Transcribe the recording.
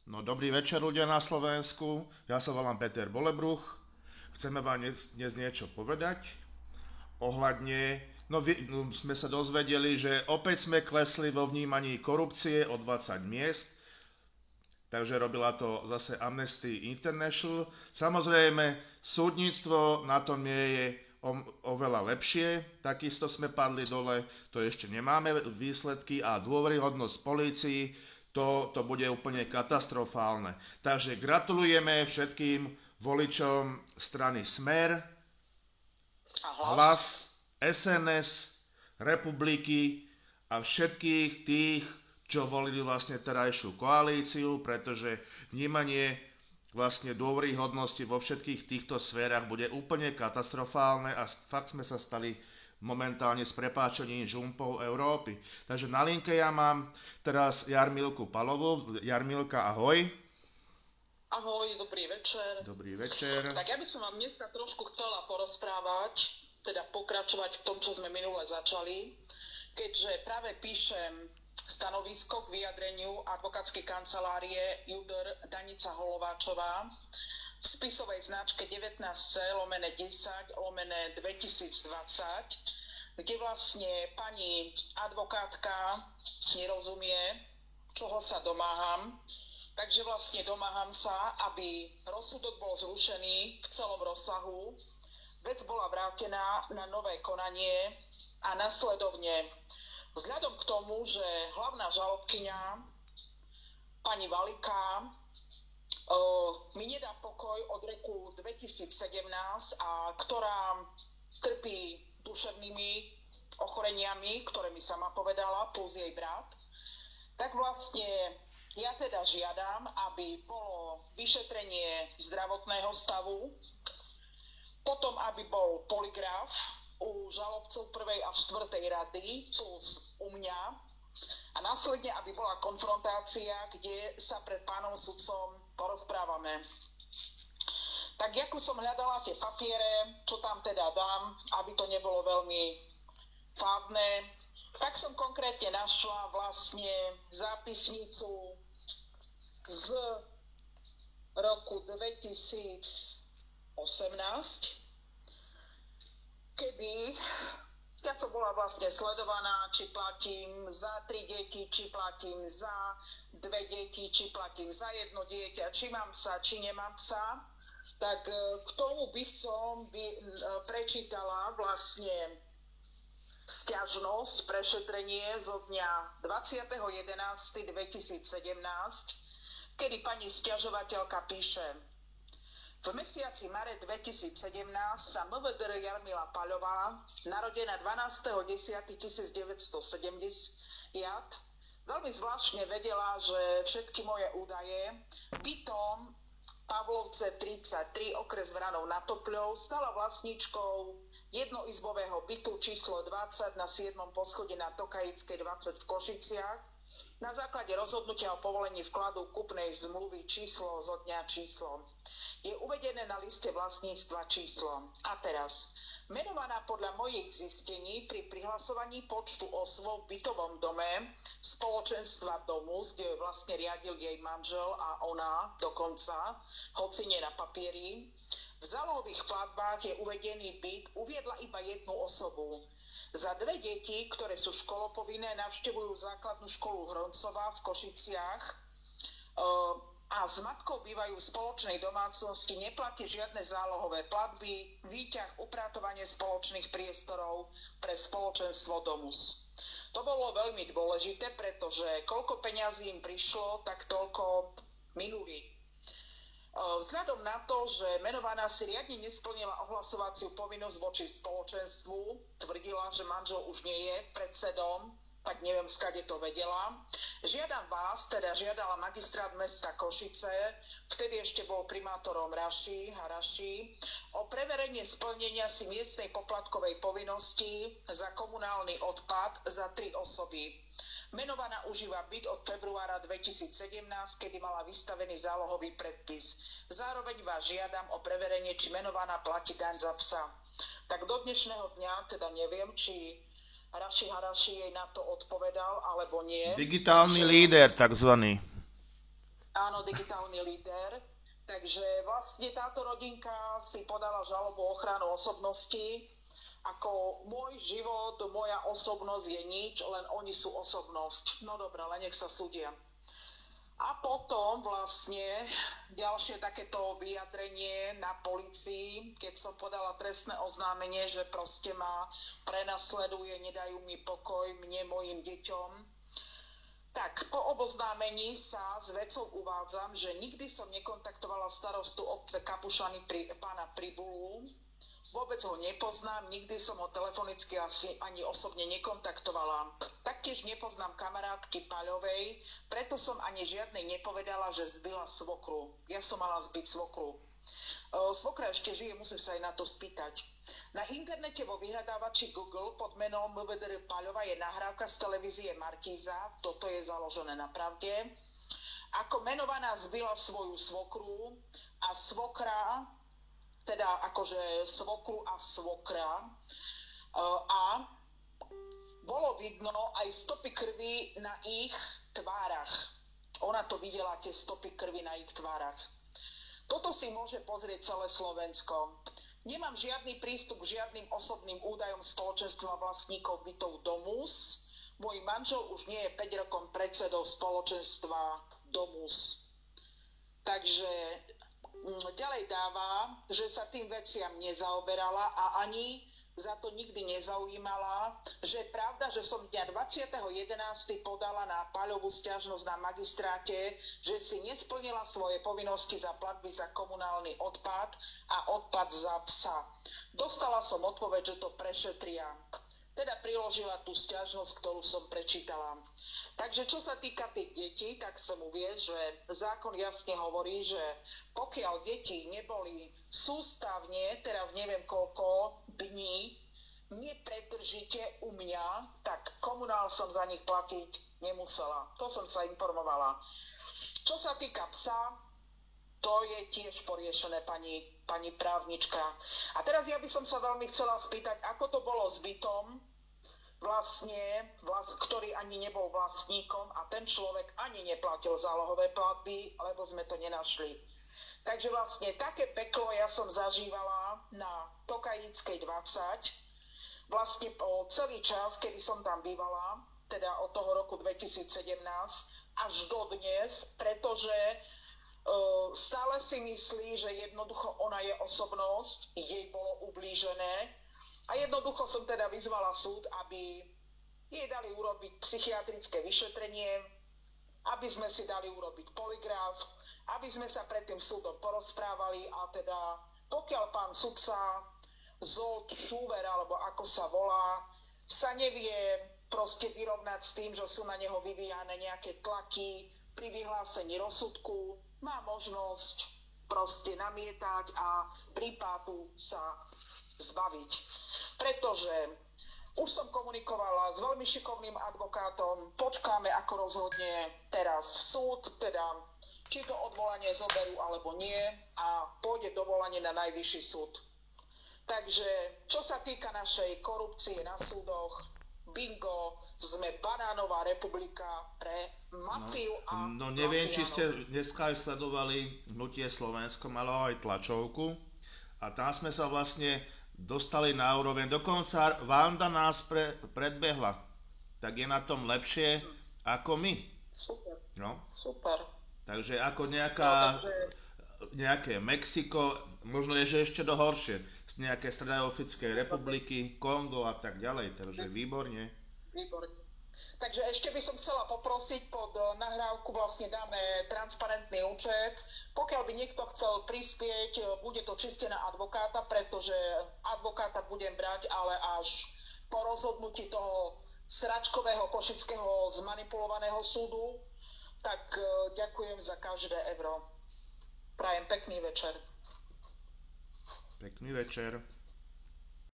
No dobrý večer ľudia na Slovensku, ja sa volám Peter Bolebruch, chceme vám dnes niečo povedať ohľadne, no, sme sa dozvedeli, že opäť sme klesli vo vnímaní korupcie o 20 miest, takže robila to zase Amnesty International. Samozrejme, súdnictvo na tom nie je oveľa lepšie, takisto sme padli dole, to ešte nemáme výsledky a dôveryhodnosť polícii, to bude úplne katastrofálne. Takže gratulujeme všetkým voličom strany Smer, Hlas, SNS, Republiky a všetkých tých, čo volili vlastne terajšiu koalíciu, pretože vnímanie vlastne dôveryhodnosti vo všetkých týchto sférach bude úplne katastrofálne a fakt sme sa stali momentálne s prepáčením žumpou Európy. Takže na linke ja mám teraz Jarmilku Palovú. Jarmilka, ahoj. Ahoj, dobrý večer. Dobrý večer. Tak ja by som vám dneska trošku chcela porozprávať, teda pokračovať v tom, čo sme minule začali, keďže práve píšem stanovisko k vyjadreniu advokátskej kancelárie Judr Danica Holováčová v spisovej značke 19C/10/2020, kde vlastne pani advokátka nerozumie, čoho sa domáham. Takže vlastne domáham sa, aby rozsudok bol zrušený v celom rozsahu, vec bola vrátená na nové konanie a nasledovne vzhľadom k tomu, že hlavná žalobkyňa pani Valika mi nedá pokoj od roku 2017 a ktorá trpí duševnými ochoreniami, ktoré mi sama povedala, plus jej brat, tak vlastne ja teda žiadam, aby bolo vyšetrenie zdravotného stavu, potom aby bol polygraf u žalobcov 1. a 4. rady plus u mňa a následne, aby bola konfrontácia, kde sa pred pánom sudcom porozprávame. Tak ako som hľadala tie papiere, čo tam teda dám, aby to nebolo veľmi fádne, tak som konkrétne našla vlastne zápisnicu z roku 2018, kedy ja som bola vlastne sledovaná, či platím za 3 deti, či platím za 2 deti, či platím za 1 dieťa, či mám psa, či nemám psa. Tak k tomu by som prečítala vlastne sťažnosť, prešetrenie zo dňa 20.11.2017, kedy pani sťažovateľka píše: v mesiaci marec 2017 sa MVDR Jarmila Paľová, narodená 12.10.1970, veľmi zvláštne vedela, že všetky moje údaje bytom Pavlovce 33, okres Vranov nad Topľou, stala vlastníčkou jednoizbového bytu číslo 20 na 7. poschodí na Tokajickej 20 v Košiciach na základe rozhodnutia o povolení vkladu kúpnej zmluvy číslo zo dňa číslo. Je uvedené na liste vlastníctva číslo. A teraz, menovaná podľa mojich zistení pri prihlasovaní počtu osôb v bytovom dome spoločenstva Domus, kde vlastne riadil jej manžel a ona dokonca, hoci nie na papieri, v zálohových platbách je uvedený byt, uviedla iba jednu osobu. Za 2 deti, ktoré sú školopovinné, navštevujú základnú školu Hroncová v Košiciach a s matkou bývajú v spoločnej domácnosti, neplatí žiadne zálohové platby, výťah, upratovanie spoločných priestorov pre spoločenstvo Domus. To bolo veľmi dôležité, pretože koľko peňazí im prišlo, tak toľko minuli. Vzhľadom na to, že menovaná si riadne nesplnila ohlasovaciu povinnosť voči spoločenstvu, tvrdila, že manžel už nie je predsedom, tak neviem, skade to vedela. Žiadam vás, teda žiadala magistrát mesta Košice, vtedy ešte bol primátorom Haraši, o preverenie splnenia si miestnej poplatkovej povinnosti za komunálny odpad za 3 osoby. Menovaná užíva byt od februára 2017, kedy mala vystavený zálohový predpis. Zároveň vás žiadam o preverenie, či menovaná platí daň za psa. Tak do dnešného dňa teda neviem, či Haraši jej na to odpovedal, alebo nie. Digitálny líder, takzvaný. áno, digitálny líder. Takže vlastne táto rodinka si podala žalobu o ochranu osobnosti. Ako môj život, moja osobnosť je nič, len oni sú osobnosť. No dobre, ale nech sa súdia. A potom vlastne ďalšie takéto vyjadrenie na polícii, keď som podala trestné oznámenie, že proste ma prenasleduje, nedajú mi pokoj, mne, mojim deťom. Tak po oboznámení sa s vecou uvádzam, že nikdy som nekontaktovala starostu obce Kapušany pána Pribulu. Vôbec ho nepoznám, nikdy som ho telefonicky ani osobne nekontaktovala. Taktiež nepoznám kamarátky Paľovej, preto som ani žiadnej nepovedala, že zbila svokru. Ja som mala zbiť svokru. Svokra ešte žije, musím sa aj na to spýtať. Na internete vo vyhľadávači Google pod menom MVDR Paľova je nahrávka z televízie Markíza, toto je založené na pravde, ako menovaná zbila svoju svokru a svokra, teda akože svokru a svokra, a bolo vidno aj stopy krvi na ich tvárach. Ona to videla, tie stopy krvi na ich tvárach. Toto si môže pozrieť celé Slovensko. Nemám žiadny prístup k žiadnym osobným údajom spoločenstva vlastníkov bytov Domus. Môj manžel už nie je 5 rokov predsedou spoločenstva Domus. Takže ďalej dáva, že sa tým veciam nezaoberala a ani za to nikdy nezaujímala, že je pravda, že som dňa 20.11. podala na Paľovú sťažnosť na magistráte, že si nesplnila svoje povinnosti za platby za komunálny odpad a odpad za psa. Dostala som odpoveď, že to prešetria. Teda priložila tú sťažnosť, ktorú som prečítala. Takže čo sa týka tých detí, tak chcem uvieť, že zákon jasne hovorí, že pokiaľ deti neboli sústavne, teraz neviem koľko dní, nepretržite u mňa, tak komunál som za nich platiť nemusela. To som sa informovala. Čo sa týka psa, to je tiež poriešené, pani právnička. A teraz ja by som sa veľmi chcela spýtať, ako to bolo s bytom, ktorý ani nebol vlastníkom a ten človek ani neplatil zálohové platby, lebo sme to nenašli. Takže vlastne také peklo ja som zažívala na Tokajnickej 20, vlastne po celý čas, kedy som tam bývala, teda od toho roku 2017 až do dnes, pretože stále si myslí, že jednoducho ona je osobnosť, jej bolo ublížené. A jednoducho som teda vyzvala súd, aby jej dali urobiť psychiatrické vyšetrenie, aby sme si dali urobiť polygraf, aby sme sa pred tým súdom porozprávali a teda pokiaľ pán sudca Zolt Šúver, alebo ako sa volá, sa nevie proste vyrovnať s tým, že sú na neho vyvíjane nejaké tlaky pri vyhlásení rozsudku, má možnosť proste namietať a prípadu sa zbaviť. Pretože už som komunikovala s veľmi šikovným advokátom, počkáme, ako rozhodne teraz súd, teda či to odvolanie zoberú alebo nie a pôjde dovolanie na najvyšší súd. Takže čo sa týka našej korupcie na súdoch, bingo, sme banánová republika pre mafiu a No neviem, či ste dneska aj sledovali Hnutie Slovensko, malo aj tlačovku a tam sme sa vlastne dostali na úroveň, dokonca Vanda nás predbehla, tak je na tom lepšie ako my. Super, no. Super. Takže ako nejaké Mexiko, možno je, že ešte do horšie, z nejaké Stredoafrickej republiky, Kongo a tak ďalej, takže výborne. Výborne. Takže ešte by som chcela poprosiť, pod nahrávku vlastne dáme transparentný účet. Pokiaľ by niekto chcel prispieť, bude to čiste na advokáta, pretože advokáta budem brať ale až po rozhodnutí toho sračkového košického zmanipulovaného súdu. Tak ďakujem za každé euro. Prajem pekný večer. Pekný večer.